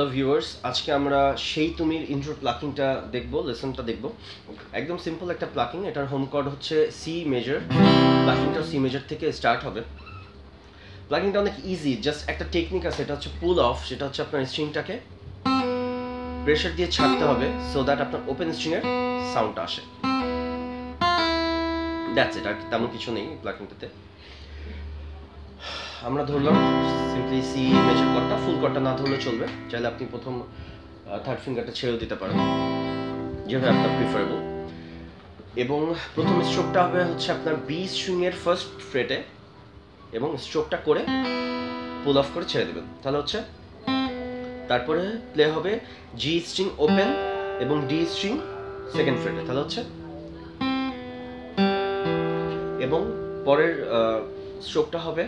Hello viewers, আজকে আমরা সেই তুমির ইন্ট্রো প্লাকিংটা দেখব, লেসনটা দেখব। একদম সিম্পল একটা প্লাকিং। এটার হোম কর্ড হচ্ছে সি মেজর। প্লাকিংটা সি মেজর থেকে স্টার্ট হবে। প্লাকিংটা অনেক ইজি, জাস্ট একটা টেকনিক আছে, এটা হচ্ছে পুল অফ। সেটা হচ্ছে আপনার স্ট্রিংটাকে প্রেশার দিয়ে ছাড়তে হবে সো দ্যাট আপনার ওপেন স্ট্রিংয়ের সাউন্ডটা আসে। দ্যাটস ইট, আর তেমন কিছু নেই প্লাকিংটাতে। আমরা ধরলাম সিম্পলি সি মেজর কর্ডটা, ফুল কর্ডটা না ধরলে চলবে। চাইলে আপনি প্রথম থার্ড ফিঙ্গারটা ছেড়েও দিতে পারেন, যেভাবে আপনার প্রিফারেবল। এবং প্রথম স্ট্রোকটা হবে হচ্ছে আপনার বি স্ট্রিংয়ের ফার্স্ট ফ্রেটে, এবং স্ট্রোকটা করে পুল অফ করে ছেড়ে দেবেন। তাহলে হচ্ছে তারপরে প্লে হবে জি স্ট্রিং ওপেন এবং ডি স্ট্রিং সেকেন্ড ফ্রেটে। তাহলে হচ্ছে, এবং পরের স্ট্রোকটা হবে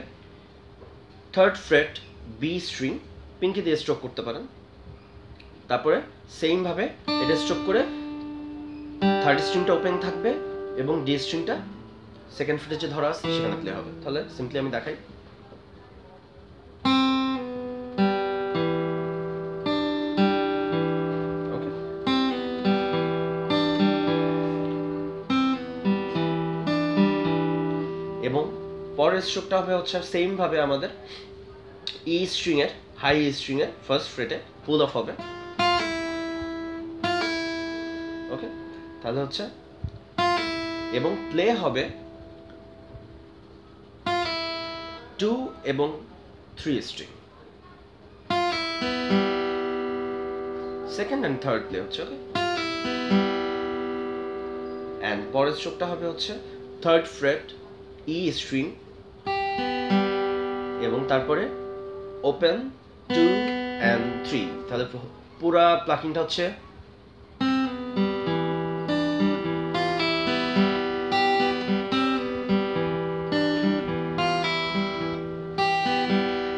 third fret B string, pinky দিয়ে স্ট্রোক করতে পারেন। তারপরে সেম ভাবে এটা স্ট্রোক করে থার্ড স্ট্রিংটা ওপেন থাকবে এবং ডি স্ট্রিংটা সেকেন্ড ফ্রেটে যে ধরা আছে সেখানে প্লে হবে। তাহলে সিম্পলি আমি দেখাই। ওকে, এবং পরের স্ট্রোকটা হবে হচ্ছে সেম ভাবে আমাদের ই স্ট্রিং এর হাই ই স্ট্রিং এর ফার্স্ট ফ্রেটে পুল অফ হবে। ওকে, তাহলে হচ্ছে, এবং প্লে হবে 2 এবং 3 string, second and third play হচ্ছে। ওকে, এন্ড পরের স্ট্রোকটা হবে হচ্ছে থার্ড ফ্রেট ই স্ট্রিং এবং তারপরে ওপেন 2 and 3। তাহলে পুরা প্লাকিংটা হচ্ছে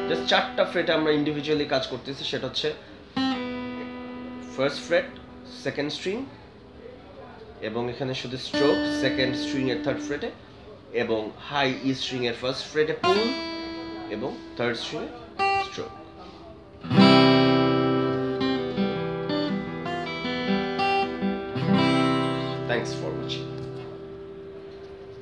জাস্ট 4টা ফ্রেটে আমরা ইন্ডিভিজুয়ালি কাজ করতেছি। সেটা হচ্ছে ফার্স্ট ফ্রেট সেকেন্ড স্ট্রিং, এবং এখানে শুধু স্ট্রোক সেকেন্ড স্ট্রিং এর থার্ড ফ্রেটে, এবং হাই ই স্ট্রিং এর ফার্স্ট ফ্রেটে পুল, এবং third string A stroke. Thanks for